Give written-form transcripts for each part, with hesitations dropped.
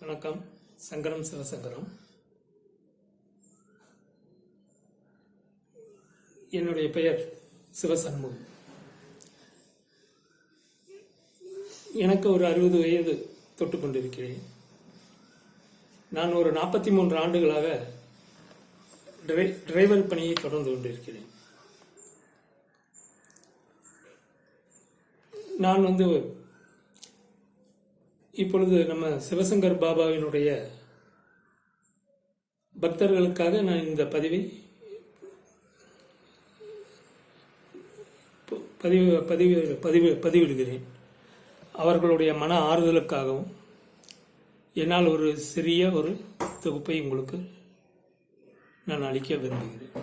வணக்கம். சங்கரம் சிவசங்கரம். என்னுடைய பெயர் சிவசண்முகம். எனக்கு ஒரு 60 வயது தொட்டு கொண்டிருக்கிறேன். நான் ஒரு 43 ஆண்டுகளாக டிரைவர் பணியை தொடர்ந்து கொண்டிருக்கிறேன். நான் இப்பொழுது நம்ம சிவசங்கர் பாபாவினுடைய பக்தர்களுக்காக நான் இந்த பதிவிடுகிறேன். அவர்களுடைய மன ஆறுதலுக்காகவும் என்னால் ஒரு சிறிய தொகுப்பை உங்களுக்கு நான் அளிக்க விரும்புகிறேன்.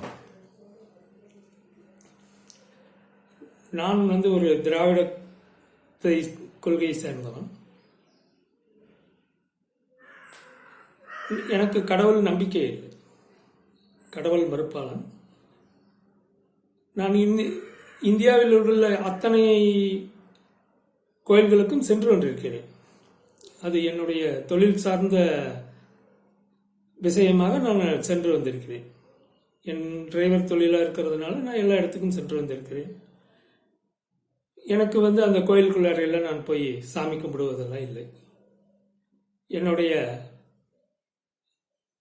நான் ஒரு திராவிட கொள்கையை சேர்ந்தவன். எனக்கு கடவுள் நம்பிக்கை இல்லை. கடவுள் மறுப்பாளன். நான் இந்தியாவில் உள்ள அத்தனை கோயில்களுக்கும் சென்று கொண்டிருக்கிறேன். அது என்னுடைய தொழில் சார்ந்த விஷயமாக நான் சென்று வந்திருக்கிறேன். என் டிரைவர் தொழிலாக இருக்கிறதுனால நான் எல்லா இடத்துக்கும் சென்று வந்திருக்கிறேன். எனக்கு அந்த கோயிலுக்குள்ளாரையில் நான் போய் சாமி கும்பிடுவதெல்லாம் இல்லை. என்னுடைய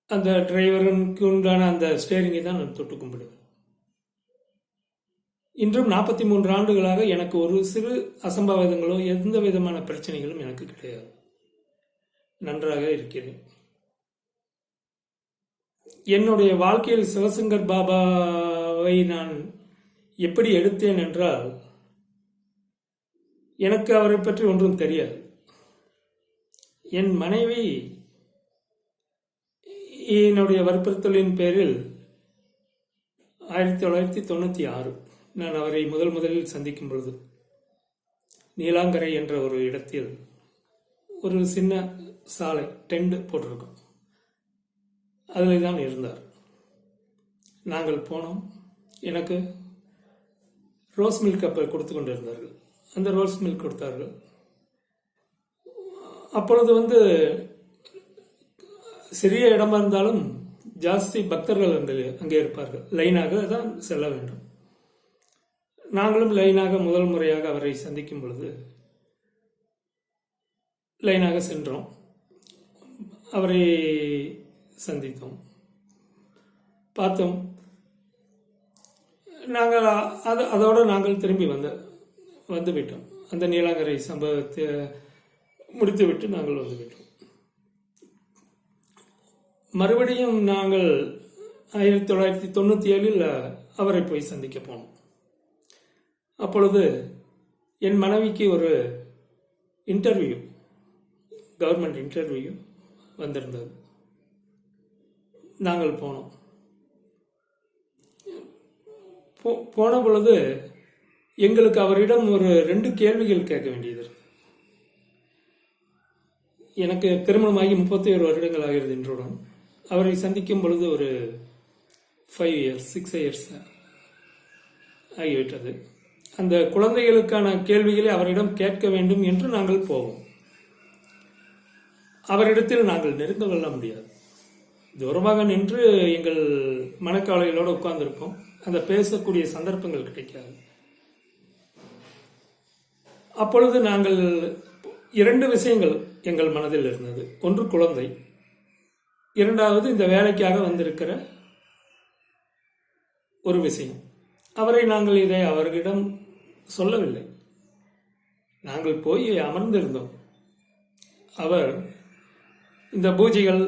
அந்த டிரைவருக்கு உண்டான அந்த ஸ்டேரிங்கை தான் நான் தொட்டு கும்பிடுவேன். இன்றும் 43 ஆண்டுகளாக எனக்கு ஒரு சிறு அசம்பாவிதங்களோ எந்த விதமான பிரச்சனைகளும் எனக்கு கிடையாது. நன்றாக இருக்கிறேன். என்னுடைய வாழ்க்கையில் சிவசங்கர் பாபாவை நான் எப்படி எடுத்தேன் என்றால், எனக்கு அவரை பற்றி ஒன்றும் தெரியாது. என் மனைவி என்னுடைய வற்புறுத்தலின் பேரில் 1996 நான் அவரை முதலில் சந்திக்கும் பொழுது நீலாங்கரை என்ற ஒரு இடத்தில் ஒரு சின்ன சாலை டென்ட் போட்டிருக்கோம். அதில் தான் இருந்தார். நாங்கள் போனோம். எனக்கு ரோஸ் மில்க் அப்போ கொடுத்து கொண்டு இருந்தார்கள். அந்த ரோஸ் மில்க் கொடுத்தார்கள். அப்பொழுது சிறிய இடமா இருந்தாலும் ஜாஸ்தி பக்தர்கள் அங்கே இருப்பார்கள். லைனாக தான் செல்ல வேண்டும். நாங்களும் லைனாக முதல் முறையாக அவரை சந்திக்கும் பொழுது லைனாக சென்றோம். அவரை சந்தித்தோம், பார்த்தோம். நாங்கள் அதோடு நாங்கள் திரும்பி வந்துவிட்டோம். அந்த நீலாங்கரை சம்பவத்தை முடித்துவிட்டு நாங்கள் வந்துவிட்டோம். மறுபடியும் நாங்கள் 1997 அவரை போய் சந்திக்க போனோம். அப்பொழுது என் மனைவிக்கு ஒரு இன்டர்வியூ, கவர்மெண்ட் இன்டர்வியூ வந்திருந்தது. நாங்கள் போனோம். போன பொழுது எங்களுக்கு அவரிடம் ஒரு 2 கேள்விகள் கேட்க வேண்டியது. எனக்கு திருமணமாகி 31 வருடங்கள் ஆகிறது என்றுடன். அவரை சந்திக்கும் பொழுது ஒரு 5 இயர்ஸ் 6 இயர்ஸ் ஆகிவிட்டது. அந்த குழந்தைகளுக்கான கேள்விகளை அவரிடம் கேட்க வேண்டும் என்று நாங்கள் போவோம். அவரிடத்தில் நாங்கள் நெருங்க கொள்ள முடியாது. தூரமாக நின்று எங்கள் மனக்கவலைகளோடு உட்கார்ந்திருப்போம். அந்த பேசக்கூடிய சந்தர்ப்பங்கள் கிடைக்காது. அப்பொழுது நாங்கள் 2 விஷயங்கள் எங்கள் மனதில் இருந்தது. ஒன்று குழந்தை, இரண்டாவது இந்த வேலைக்காக வந்திருக்கிற ஒரு விஷயம். நாங்கள் இதை அவர்களிடம் சொல்லவில்லை. நாங்கள் போய் அமர்ந்திருந்தோம். அவர் இந்த பூஜைகள்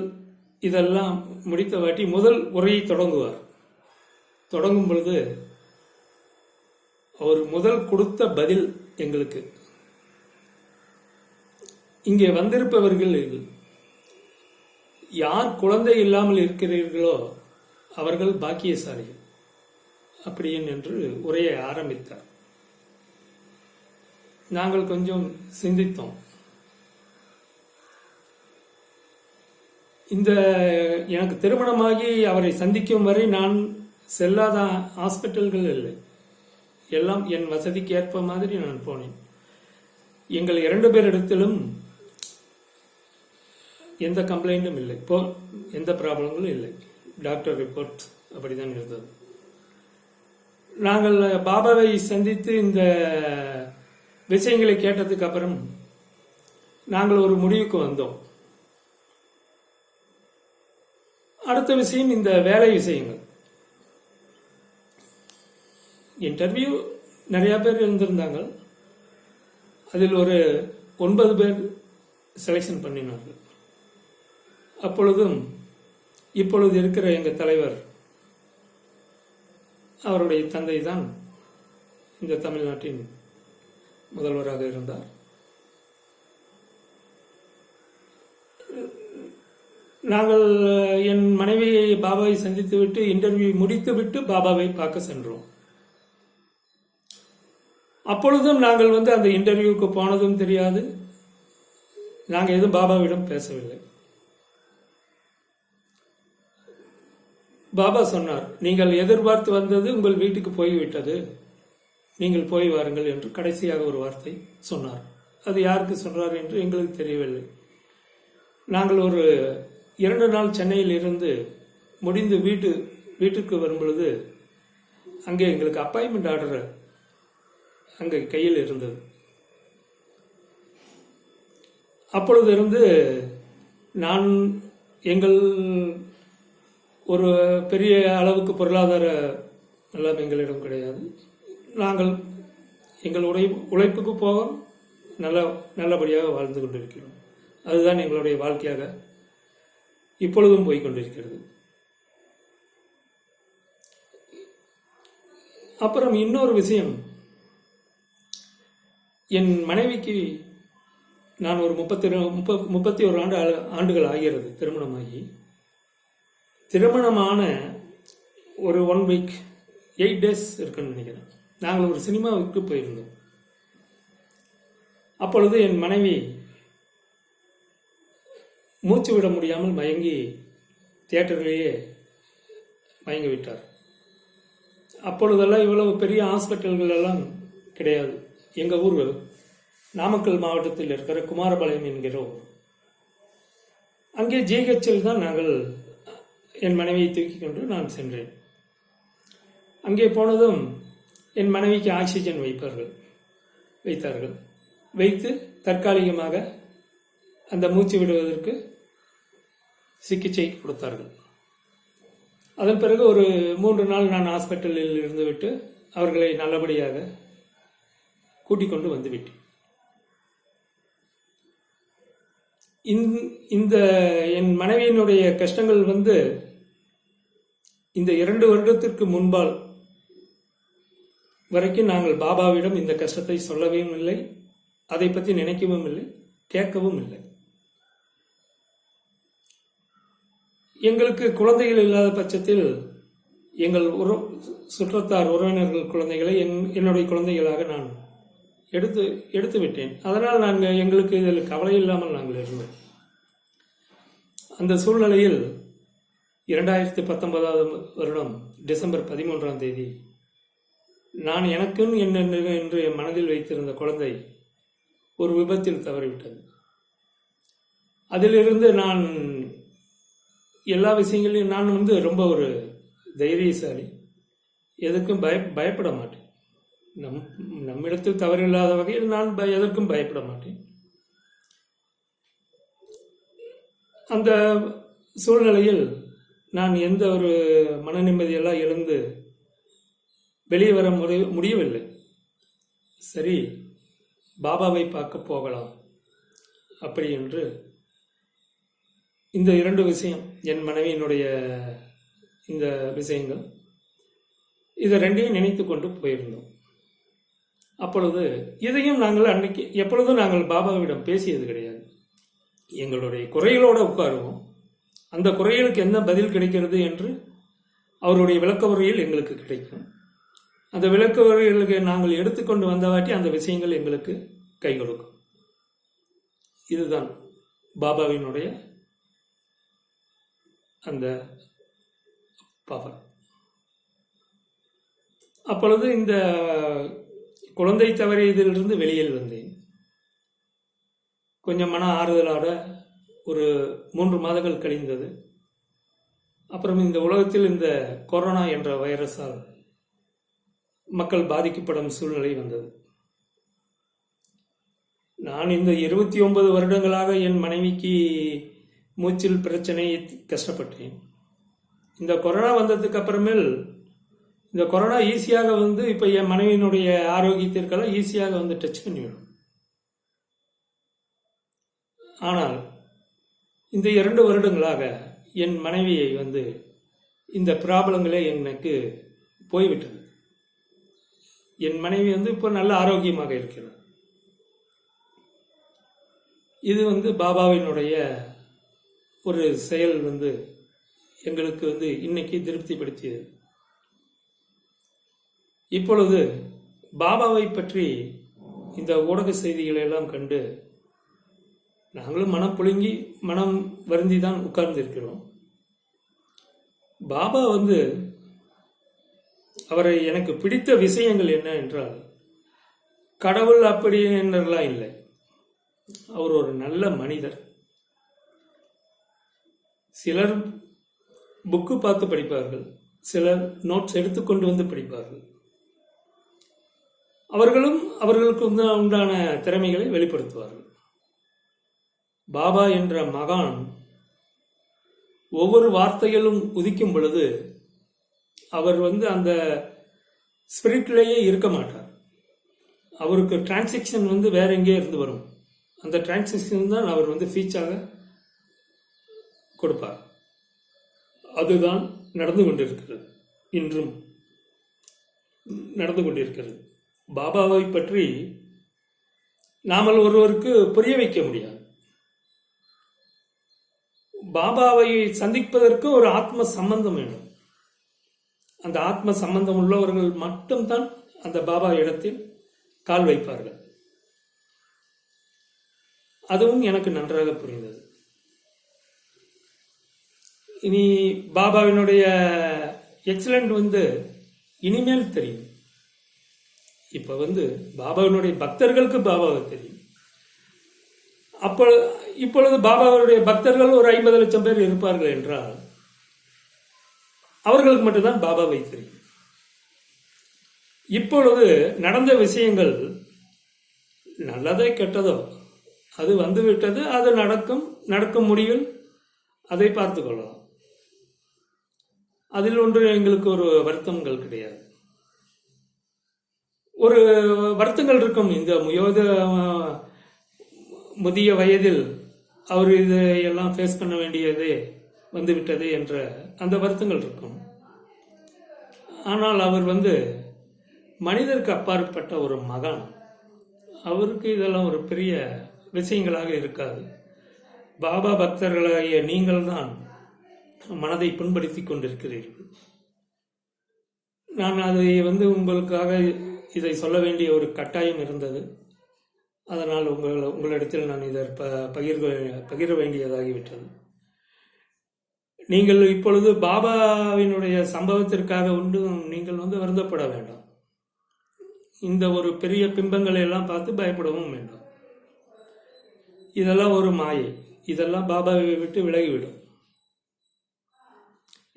இதெல்லாம் முடித்த வாட்டி முதல் உரையை தொடங்குவார். தொடங்கும் பொழுது அவர் முதல் கொடுத்த பதில் எங்களுக்கு, இங்கே வந்திருப்பவர்கள் யார் குழந்தை இல்லாமல் இருக்கிறீர்களோ அவர்கள் பாக்கியசாலிகள் அப்படின்னு என்று உரையை ஆரம்பித்தார். நாங்கள் கொஞ்சம் சிந்தித்தோம். எனக்கு திருமணமாகி அவரை சந்திக்கும் வரை நான் செல்லாத ஹாஸ்பிட்டல்கள் இல்லை. எல்லாம் என் வசதிக்கு ஏற்ப மாதிரி நான் போனேன். எங்கள் 2 பேரிடத்திலும் எந்த கம்ப்ளைண்ட்டும் இல்லை. இப்போ எந்த ப்ராப்ளங்களும் இல்லை. டாக்டர் ரிப்போர்ட் அப்படிதான் இருந்தது. நாங்கள் பாபாவை சந்தித்து இந்த விஷயங்களை கேட்டதுக்கு அப்புறம் நாங்கள் ஒரு முடிவுக்கு வந்தோம். அடுத்த விஷயம் இந்த வேலை விஷயங்கள். இன்டர்வியூ நிறைய பேர் இருந்திருந்தாங்க. அதில் ஒரு 9 பேர் செலெக்ஷன் பண்ணினார்கள். அப்பொழுதும் இப்பொழுது இருக்கிற எங்கள் தலைவர், அவருடைய தந்தை தான் இந்த தமிழ்நாட்டின் முதல்வராக இருந்தார். நாங்கள் என் மனைவியை பாபாவை சந்தித்துவிட்டு இன்டர்வியூ முடித்துவிட்டு பாபாவை பார்க்க சென்றோம். அப்பொழுதும் நாங்கள் அந்த இன்டர்வியூக்கு போனதும் தெரியாது. நாங்கள் எதுவும் பாபாவிடம் பேசவில்லை. பாபா சொன்னார், நீங்கள் எதிர்பார்த்து வந்தது உங்கள் வீட்டுக்கு போய்விட்டது, நீங்கள் போய் வாருங்கள் என்று கடைசியாக ஒரு வார்த்தை சொன்னார். அது யாருக்கு சொன்னார் என்று எங்களுக்கு தெரியவில்லை. நாங்கள் ஒரு 2 நாள் சென்னையில் இருந்து முடிந்து வீட்டுக்கு வரும்பொழுது அங்கே எங்களுக்கு அப்பாயின்மெண்ட் ஆர்டர் அங்கே கையில் இருந்தது. அப்பொழுது இருந்து நான் எங்கள் ஒரு பெரிய அளவுக்கு பொருளாதார எல்லாம் எங்களிடம் கிடையாது. நாங்கள் எங்கள் உழைப்புக்கு போக நல்லபடியாக வாழ்ந்து கொண்டிருக்கிறோம். அதுதான் எங்களுடைய வாழ்க்கையாக இப்பொழுதும் போய்கொண்டிருக்கிறது. அப்புறம் இன்னொரு விஷயம், என் மனைவிக்கு நான் ஒரு 31 ஆண்டுகள் ஆகிறது திருமணமாகி. திருமணமான ஒரு 1 வீக் 8 days இருக்குன்னு நினைக்கிறேன். நாங்கள் ஒரு சினிமாவுக்கு போயிருந்தோம். அப்பொழுது என் மனைவி மூச்சு விட முடியாமல் மயங்கி தியேட்டர்லேயே மயங்கி விட்டார். அப்பொழுதெல்லாம் இவ்வளவு பெரிய ஹாஸ்பிட்டல்கள் எல்லாம் கிடையாது. எங்கள் ஊர் நாமக்கல் மாவட்டத்தில் இருக்கிற குமாரபாளையம் என்கிற ஊர். அங்கே ஜிஹெச்சில் தான் நாங்கள் என் மனைவியை தூக்கி கொண்டு நான் சென்றேன். அங்கே போனதும் என் மனைவிக்கு ஆக்சிஜன் வைத்தார்கள். வைத்து தற்காலிகமாக அந்த மூச்சு விடுவதற்கு சிகிச்சை கொடுத்தார்கள். அதன் பிறகு ஒரு 3 நாள் நான் ஹாஸ்பிட்டலில் இருந்துவிட்டு அவர்களை நல்லபடியாக கூட்டிக் கொண்டு வந்துவிட்டேன். இந்த என் மனைவியினுடைய கஷ்டங்கள் இந்த 2 வருடத்திற்கு முன்பால் வரைக்கும் நாங்கள் பாபாவிடம் இந்த கஷ்டத்தை சொல்லவும் இல்லை, அதை பற்றி நினைக்கவும் இல்லை, கேட்கவும் இல்லை. எங்களுக்கு குழந்தைகள் இல்லாத பட்சத்தில் எங்கள் சுற்றத்தார் உறவினர்கள் குழந்தைகளை என்னுடைய குழந்தைகளாக நான் எடுத்து விட்டேன். அதனால் எங்களுக்கு இதில் கவலை இல்லாமல் நாங்கள் இருந்தோம். அந்த சூழ்நிலையில் 2019 வருடம் டிசம்பர் 13ஆம் தேதி நான் எனக்குன்னு என்று என் மனதில் வைத்திருந்த குழந்தை ஒரு விபத்தில் தவறிவிட்டது. அதிலிருந்து நான் எல்லா விஷயங்களையும் நான் ரொம்ப ஒரு தைரியசாலி, எதுக்கும் பயப்பட மாட்டேன். நம்மிடத்தில் தவறில்லாத வகையில் நான் எதற்கும் பயப்பட மாட்டேன். அந்த சூழ்நிலையில் நான் எந்த ஒரு மன நிம்மதியெல்லாம் இழந்து வெளியே வர முடியவில்லை. சரி, பாபாவை பார்க்க போகலாம் அப்படி என்று இந்த 2 விஷயம், என் மனைவியினுடைய இந்த விஷயங்கள், இதை 2ஐயும் நினைத்து கொண்டு போயிருந்தோம். அப்பொழுது இதையும் நாங்கள் அன்னைக்கு எப்பொழுதும் நாங்கள் பாபாவிடம் பேசியது கிடையாது. எங்களுடைய குறைகளோடு உட்காருவோம். அந்த குறைகளுக்கு என்ன பதில் கிடைக்கிறது என்று அவருடைய விளக்க உரையில் எங்களுக்கு கிடைக்கும். அந்த விளக்க உரைகளுக்கு நாங்கள் எடுத்துக்கொண்டு வந்தவாட்டி அந்த விஷயங்கள் எங்களுக்கு கை கொடுக்கும். இதுதான் பாபாவினுடைய அந்த பவர். அப்பொழுது இந்த குழந்தை தவறியதிலிருந்து வெளியில் வந்தேன். கொஞ்சம் மன ஆறுதலோட ஒரு 3 மாதங்கள் கழிந்தது. அப்புறம் இந்த உலகத்தில் இந்த கொரோனா என்ற வைரஸால் மக்கள் பாதிக்கப்படும் சூழ்நிலை வந்தது. நான் இந்த 29 வருடங்களாக என் மனைவிக்கு மூச்சில் பிரச்சனை கஷ்டப்பட்டேன். இந்த கொரோனா வந்ததுக்கு அப்புறமேல் இந்த கொரோனா ஈஸியாக வந்து இப்போ என் மனைவியினுடைய ஆரோக்கியத்திற்கெல்லாம் ஈஸியாக வந்து டச் பண்ணிவிடும். ஆனால் இந்த 2 வருடங்களாக என் மனைவியை வந்து இந்த ப்ராப்ளங்களே எனக்கு போய்விட்டது. என் மனைவி வந்து இப்போ நல்ல ஆரோக்கியமாக இருக்கிறார். இது வந்து பாபாவினுடைய ஒரு செயல் வந்து எங்களுக்கு வந்து இன்னைக்கு திருப்திப்படுத்தியது. இப்பொழுது பாபாவை பற்றி இந்த ஊடக செய்திகளை எல்லாம் கண்டு நாங்களும் மனம் புழுங்கி மனம் வருந்தி தான் உட்கார்ந்திருக்கிறோம். பாபா வந்து அவரை எனக்கு பிடித்த விஷயங்கள் என்ன என்றால், கடவுள் அப்படி என்றெல்லாம் இல்லை, அவர் ஒரு நல்ல மனிதர். சிலர் புக்கு பார்த்து படிப்பார்கள், சிலர் நோட்ஸ் எடுத்துக்கொண்டு வந்து படிப்பார்கள். அவர்களும் அவர்களுக்கு உண்டான திறமைகளை வெளிப்படுத்துவார்கள். பாபா என்ற மகான் ஒவ்வொரு வார்த்தைகளும் உதிக்கும் பொழுது அவர் வந்து அந்த ஸ்பிரிட்லேயே இருக்க மாட்டார். அவருக்கு டிரான்சாக்ஷன் வந்து வேற எங்கேயே இருந்து வரும். அந்த டிரான்சாக்ஷன் தான் அவர் வந்து ஃபீச்சாக கொடுப்பார். அதுதான் நடந்து கொண்டிருக்கிறது, இன்றும் நடந்து கொண்டிருக்கிறது. பாபாவை பற்றி நாமல் ஒருவருக்கு புரிய வைக்க முடியாது. பாபாவை சந்திப்பதற்கு ஒரு ஆத்ம சம்பந்தம் வேண்டும். அந்த ஆத்ம சம்பந்தம் உள்ளவர்கள் மட்டும்தான் அந்த பாபா இடத்தில் கால் வைப்பார்கள். அதுவும் எனக்கு நன்றாக புரிந்தது. இனி பாபாவினுடைய எக்ஸலண்ட் வந்து இனிமேல் தெரியும். இப்ப வந்து பாபாவினுடைய பக்தர்களுக்கு பாபாவை தெரியும். இப்பொழுது பாபாவுடைய பக்தர்கள் ஒரு 50 லட்சம் பேர் இருப்பார்கள் என்றால் அவர்களுக்கு மட்டும்தான் பாபாவை தெரியும். இப்பொழுது நடந்த விஷயங்கள் நல்லதோ கெட்டதோ அது வந்துவிட்டது. அது நடக்கும் முடிவில் அதை பார்த்து கொள்ளலாம். அதில் ஒன்று எங்களுக்கு ஒரு வருத்தங்கள் கிடையாது. ஒரு வருத்தங்கள் இருக்கும். இந்த முதிய வயதில் அவர் இதையெல்லாம் ஃபேஸ் பண்ண வேண்டியது வந்துவிட்டது என்ற அந்த வருத்தங்கள் இருக்கும். ஆனால் அவர் வந்து மனிதருக்கு அப்பாற்பட்ட ஒரு மகான். அவருக்கு இதெல்லாம் ஒரு பெரிய விஷயங்களாக இருக்காது. பாபா பக்தர்களாகிய நீங்கள் தான் மனதை புண்படுத்தி கொண்டிருக்கிறீர்கள். நான் அதை வந்து உங்களுக்காக இதை சொல்ல வேண்டிய ஒரு கட்டாயம் இருந்தது. அதனால் உங்களிடத்தில் நான் இதை பகிர வேண்டியதாகிவிட்டது. நீங்கள் இப்பொழுது பாபாவினுடைய சம்பவத்திற்காக நீங்கள் வந்து வருந்தப்பட வேண்டாம். இந்த ஒரு பெரிய பிம்பங்களை எல்லாம் பார்த்து பயப்படவும் வேண்டாம். இதெல்லாம் ஒரு மாயை. இதெல்லாம் பாபாவை விட்டு விலகிவிடும்.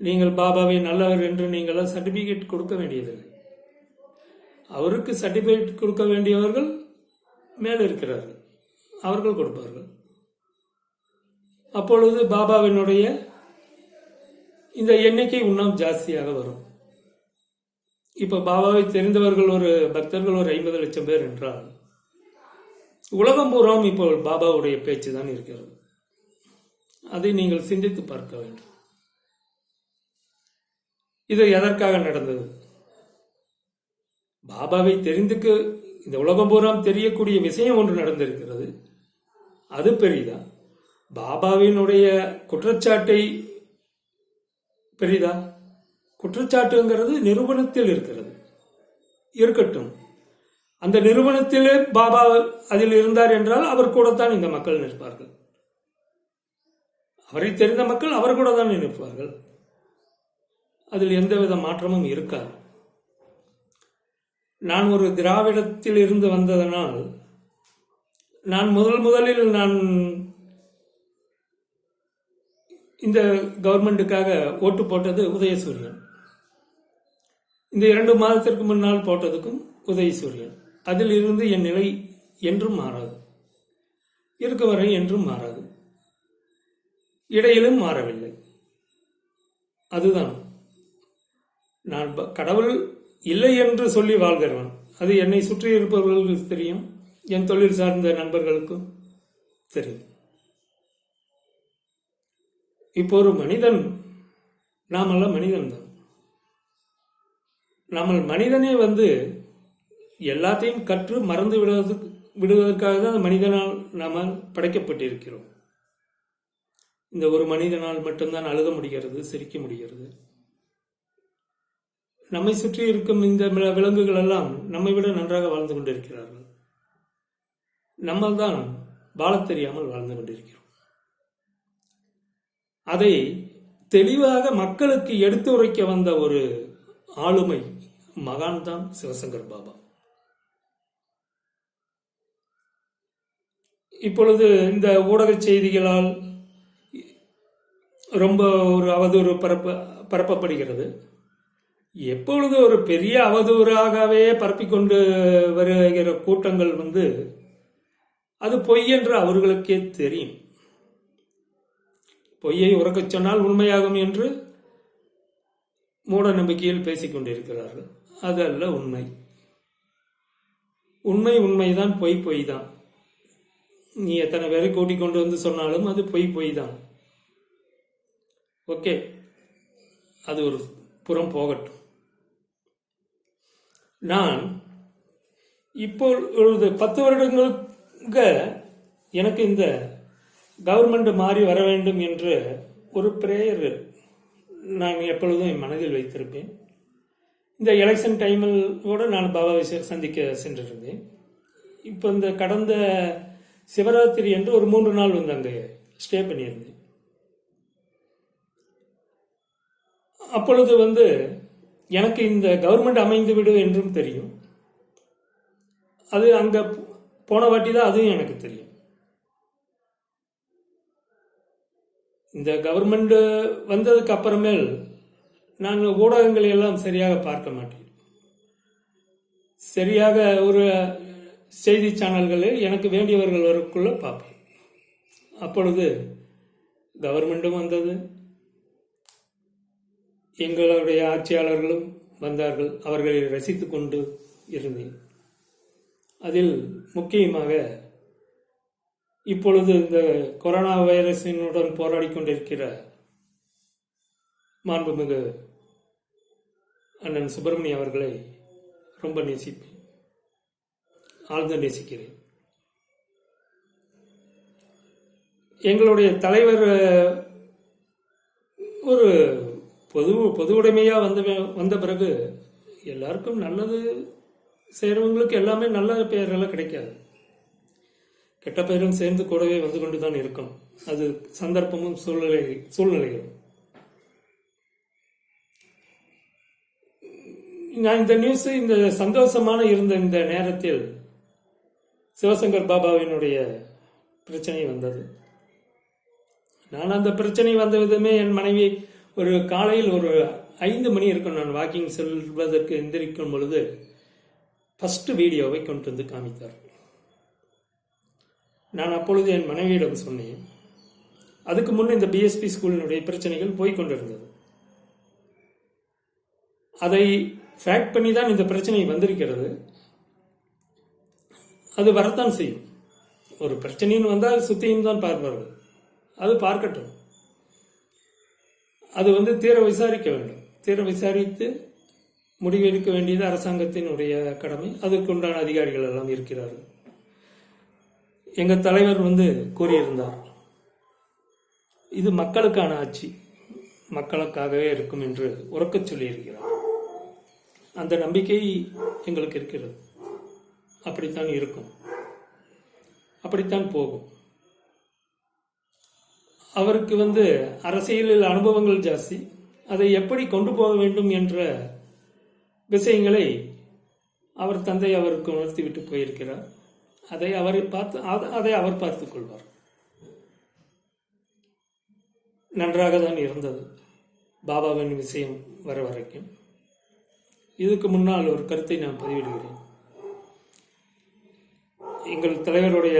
நீங்கள் பாபாவை நல்லவர் என்று நீங்களாம் சர்டிபிகேட் கொடுக்க வேண்டியதில்லை. அவருக்கு சர்டிபிகேட் கொடுக்க வேண்டியவர்கள் மேலே இருக்கிறார்கள், அவர்கள் கொடுப்பார்கள். அப்பொழுது பாபாவினுடைய இந்த எண்ணிக்கை இன்னும் ஜாஸ்தியாக வரும். இப்ப பாபாவை தெரிந்தவர்கள் ஒரு பக்தர்கள் ஒரு 50 லட்சம் பேர் என்றால் உலகம் பூராவும் இப்போ பாபாவுடைய பேச்சு தான் இருக்கிறது. அதை நீங்கள் சிந்தித்து பார்க்க வேண்டும். இது எதற்காக நடந்தது? பாபாவை தெரிந்துக்கு இந்த உலகம் பூராம் தெரியக்கூடிய விஷயம் ஒன்று நடந்திருக்கிறது. அது பெரிதா? பாபாவினுடைய குற்றச்சாட்டை பெரிதா? குற்றச்சாட்டுங்கிறது நிரூபணத்தில் இருக்கிறது. இருக்கட்டும், அந்த நிறுவனத்திலே பாபா அதில் இருந்தார் என்றால் அவர் கூட தான் இந்த மக்கள் நிற்பார்கள். அவரை தெரிந்த மக்கள் அவர் கூட தான் நிற்பார்கள். அதில் எந்தவித மாற்றமும் இருக்காது. நான் ஒரு திராவிடத்தில் இருந்து வந்ததனால் நான் முதலில் நான் இந்த கவர்மெண்ட்டுக்காக ஓட்டு போட்டது உதயசூரியன். இந்த 2 மாதத்திற்கு முன்னால் போட்டதுக்கும் உதயசூரியன். அதில் இருந்து என் நிலை என்றும் மாறாது, இருக்க வரை என்றும் மாறாது, இடையிலும் மாறவில்லை. அதுதான் நான் கடவுள் இல்லை என்று சொல்லி வாழ்கிறவன். அது என்னை சுற்றி இருப்பவர்களுக்கு தெரியும், என் தொழில் சார்ந்த நண்பர்களுக்கும் தெரியும். இப்போ ஒரு மனிதன், நாமெல்லாம் மனிதன் தான். நம்ம மனிதனே எல்லாத்தையும் கற்று மறந்து விடுவதற்காக தான் மனிதனால் நாம் படைக்கப்பட்டிருக்கிறோம். இந்த ஒரு மனிதனால் மட்டும்தான் அழுக முடிகிறது, சிரிக்க முடிகிறது. நம்மை சுற்றி இருக்கும் இந்த விலங்குகள் எல்லாம் நம்மை விட நன்றாக வாழ்ந்து கொண்டிருக்கிறார்கள். நம்ம தான் வாழத் தெரியாமல் வாழ்ந்து கொண்டிருக்கிறோம். அதை தெளிவாக மக்களுக்கு எடுத்து உரைக்க வந்த ஒரு ஆளுமை மகான் தான் சிவசங்கர் பாபா. இப்பொழுது இந்த ஊடக செய்திகளால் ரொம்ப ஒரு அவதூறு பரப்பப்படுகிறது. எப்பொழுது ஒரு பெரிய அவதூறாகவே பரப்பிக்கொண்டு வருகிற கூட்டங்கள் அது பொய் என்று அவர்களுக்கே தெரியும். பொய்யை உறக்கச் சொன்னால் உண்மையாகும் என்று மூட நம்பிக்கையில் பேசிக் கொண்டிருக்கிறார்கள். அது அல்ல உண்மை. உண்மைதான், பொய் தான். நீ எத்தனை பேரை கூட்டிக் கொண்டு வந்து சொன்னாலும் அது பொய் தான். ஓகே, அது ஒரு புறம் போகட்டும். நான் இப்போ ஒரு 10 வருடங்களுக்கு எனக்கு இந்த கவர்மெண்ட் மாறி வர வேண்டும் என்று ஒரு பிரேயர் நான் எப்பொழுதும் என் மனதில் வைத்திருப்பேன். இந்த எலெக்ஷன் டைமில் கூட நான் பாபாவை சந்திக்க சென்றிருந்தேன். இப்போ இந்த கடந்த சிவராத்திரி என்று ஒரு 3 நாள் அங்கே ஸ்டே பண்ணியிருந்தேன். அப்பொழுது எனக்கு இந்த கவர்மெண்ட் அமைந்து விடும் என்றும் தெரியும். அது அங்கே போன வாட்டி தான் அதுவும் எனக்கு தெரியும். இந்த கவர்மெண்ட் வந்ததுக்கு அப்புறமேல் நான் ஊடகங்களை எல்லாம் சரியாக பார்க்க மாட்டேன். சரியாக ஒரு செய்தி சேனல்களில் எனக்கு வேண்டியவர்கள் வரக்குள்ள பார்ப்பேன். அப்பொழுது கவர்மெண்ட்டும் வந்தது, எங்களுடைய ஆட்சியாளர்களும் வந்தார்கள். அவர்களை ரசித்து கொண்டு இருந்தேன். அதில் முக்கியமாக இப்பொழுது இந்த கொரோனா வைரஸினுடன் போராடி கொண்டிருக்கிற மாண்புமிகு அண்ணன் சுப்பிரமணிய அவர்களை ரொம்ப நேசிப்பேன், ஆழ்ந்து நேசிக்கிறேன். எங்களுடைய தலைவர் ஒரு பொது உடைமையாக வந்த பிறகு எல்லாருக்கும் நல்லது செய்கிறவங்களுக்கு எல்லாமே நல்ல பெயரெல்லாம் கிடைக்காது. கெட்ட பெயரும் சேர்ந்து கூடவே வந்து கொண்டு தான் இருக்கும். அது சந்தர்ப்பமும் சூழ்நிலைகளும். நான் இந்த நியூஸ், இந்த சந்தோஷமான இருந்த இந்த நேரத்தில் சிவசங்கர் பாபாவினுடைய பிரச்சனை வந்தது. நான் அந்த பிரச்சனை வந்த விதமே, என் மனைவி ஒரு காலையில் ஒரு 5 மணி இருக்கும், நான் வாக்கிங் செல்வதற்கு எந்திரிக்கும் பொழுது ஃபர்ஸ்ட் வீடியோவை கொண்டு வந்து காமித்தார். நான் அப்பொழுது என் மனைவியிடம் சொன்னேன், அதுக்கு முன் இந்த பிஎஸ்பி ஸ்கூலினுடைய பிரச்சனைகள் போய்கொண்டிருந்தது. அதை ஃபேக்ட் பண்ணி தான் இந்த பிரச்சனை வந்திருக்கிறது. அது வரத்தான் செய்யும். ஒரு பிரச்சனைன்னு வந்தால் சுத்தியும் தான் பார்ப்பார்கள். அது பார்க்கட்டும். அது தீர விசாரிக்க வேண்டும். தீர விசாரித்து முடிவெடுக்க வேண்டியது அரசாங்கத்தினுடைய கடமை. அதுக்குண்டான அதிகாரிகள் எல்லாம் இருக்கிறார்கள். எங்கள் தலைவர் கூறியிருந்தார், இது மக்களுக்கான ஆட்சி, மக்களுக்காகவே இருக்கும் என்று உறக்கச் சொல்லியிருக்கிறார். அந்த நம்பிக்கை எங்களுக்கு இருக்கிறது. அப்படித்தான் இருக்கும், அப்படித்தான் போகும். அவருக்கு அரசியலில் அனுபவங்கள் ஜாஸ்தி. அதை எப்படி கொண்டு போக வேண்டும் என்ற விஷயங்களை அவர் தந்தை அவருக்கு உணர்த்திவிட்டு போயிருக்கிறார். அதை அவர் பார்த்துக் கொள்வார். நன்றாக தான் இருந்தது பாபாவின் விஷயம் வர வரைக்கும். இதுக்கு முன்னால் ஒரு கருத்தை நான் பதிவிடுகிறேன். எங்கள் தலைவருடைய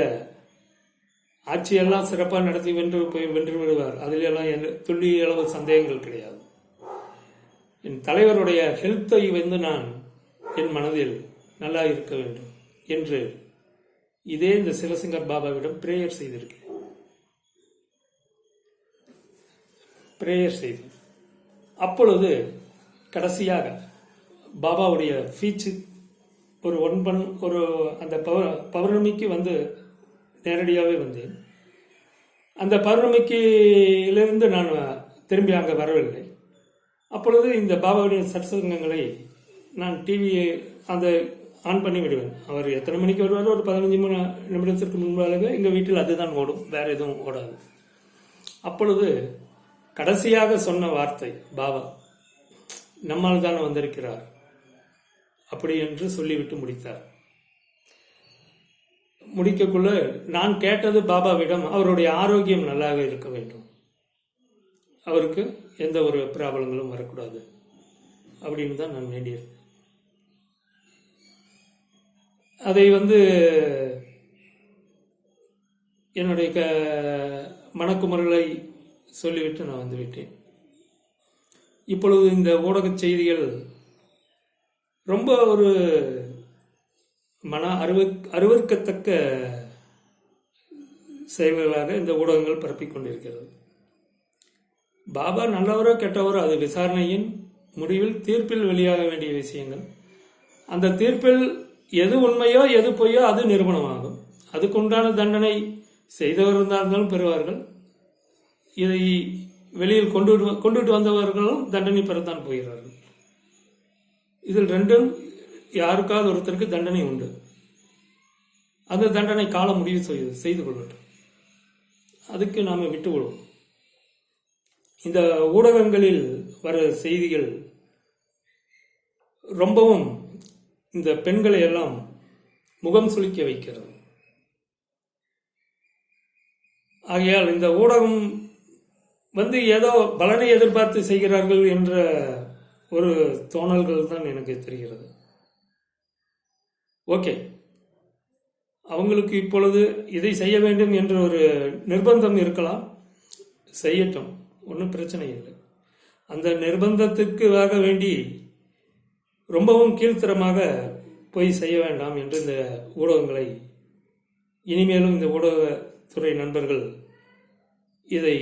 ஆட்சியெல்லாம் சிறப்பாக நடத்தி வென்று விடுவார். அதிலெல்லாம் துல்லிய அளவு சந்தேகங்கள் கிடையாது. என் தலைவருடைய ஹெல்த்தை நான் என் மனதில் நல்லா இருக்க வேண்டும் என்று இதே இந்த சிவசங்கர் பாபாவிடம் பிரேயர் செய்திருக்கிறேன். அப்பொழுது கடைசியாக பாபாவுடைய ஃபீச்சு ஒரு அந்த பௌர்ணமிக்கு நேரடியாகவே வந்தேன். அந்த பௌர்ணமிக்கிலிருந்து நான் திரும்பி அங்கே வரவில்லை. அப்பொழுது இந்த பாபாவுடைய சத்சங்கங்களை நான் டிவியை ஆன் பண்ணி விடுவேன். அவர் எத்தனை மணிக்கு வருவாரோ ஒரு 15 நிமிடத்திற்கு முன்பாகவே எங்கள் வீட்டில் அதுதான் ஓடும், வேற எதுவும் ஓடாது. அப்பொழுது கடைசியாக சொன்ன வார்த்தை பாபா நம்மால் தான் வந்திருக்கிறார் அப்படி என்று சொல்லிவிட்டு முடித்தார். முடிக்கக்குள்ள நான் கேட்டது பாபாவிடம் அவருடைய ஆரோக்கியம் நல்லாக இருக்க வேண்டும், அவருக்கு எந்த ஒரு பிராபலங்களும் வரக்கூடாது அப்படின்னு தான் நான் வேண்டியிருந்தேன். அதை என்னுடைய மனக்குமரலை சொல்லிவிட்டு நான் வந்துவிட்டேன். இப்பொழுது இந்த ஊடக செய்திகள் ரொம்ப ஒரு அருவருக்கத்தக்க செயல்களாக இந்த ஊடகங்கள் பரப்பிக் கொண்டிருக்கிறது. பாபா நல்லவரோ கெட்டவரோ அது விசாரணையின் முடிவில் தீர்ப்பில் வெளியாக வேண்டிய விஷயங்கள். அந்த தீர்ப்பில் எது உண்மையோ எது பொய்யோ அது நிரூபணமாகும். அதுக்குண்டான தண்டனை செய்தவர் இருந்தாலும் பெறுவார்கள். இதை வெளியில் கொண்டுட்டு வந்தவர்களும் தண்டனை பெறத்தான் போகிறார்கள். இதில் ரெண்டும் யாருக்காவது ஒருத்தருக்கு தண்டனை உண்டு. அந்த தண்டனை காலம் முடிவு செய்து கொள்ளட்டும், அதுக்கு நாம விட்டு விடுவோம். இந்த ஊடகங்களில் வர செய்திகள் ரொம்பவும் இந்த பெண்களை எல்லாம் முகம் சுளிக்க வைக்கிறது. ஆகையால் இந்த ஊடகம் ஏதோ பலனை எதிர்பார்த்து செய்கிறார்கள் என்ற ஒரு தோணல்கள் தான் எனக்கு தெரிகிறது. ஓகே, அவங்களுக்கு இப்பொழுது இதை செய்ய வேண்டும் என்ற ஒரு நிர்பந்தம் இருக்கலாம், செய்யட்டும், ஒன்றும் பிரச்சனை இல்லை. அந்த நிர்பந்தத்திற்காக வேண்டி ரொம்பவும் கீழ்த்தரமாக போய் செய்ய வேண்டாம் என்று இந்த ஊடகங்களை இனிமேலும் இந்த ஊடகத்துறை நண்பர்கள் இதை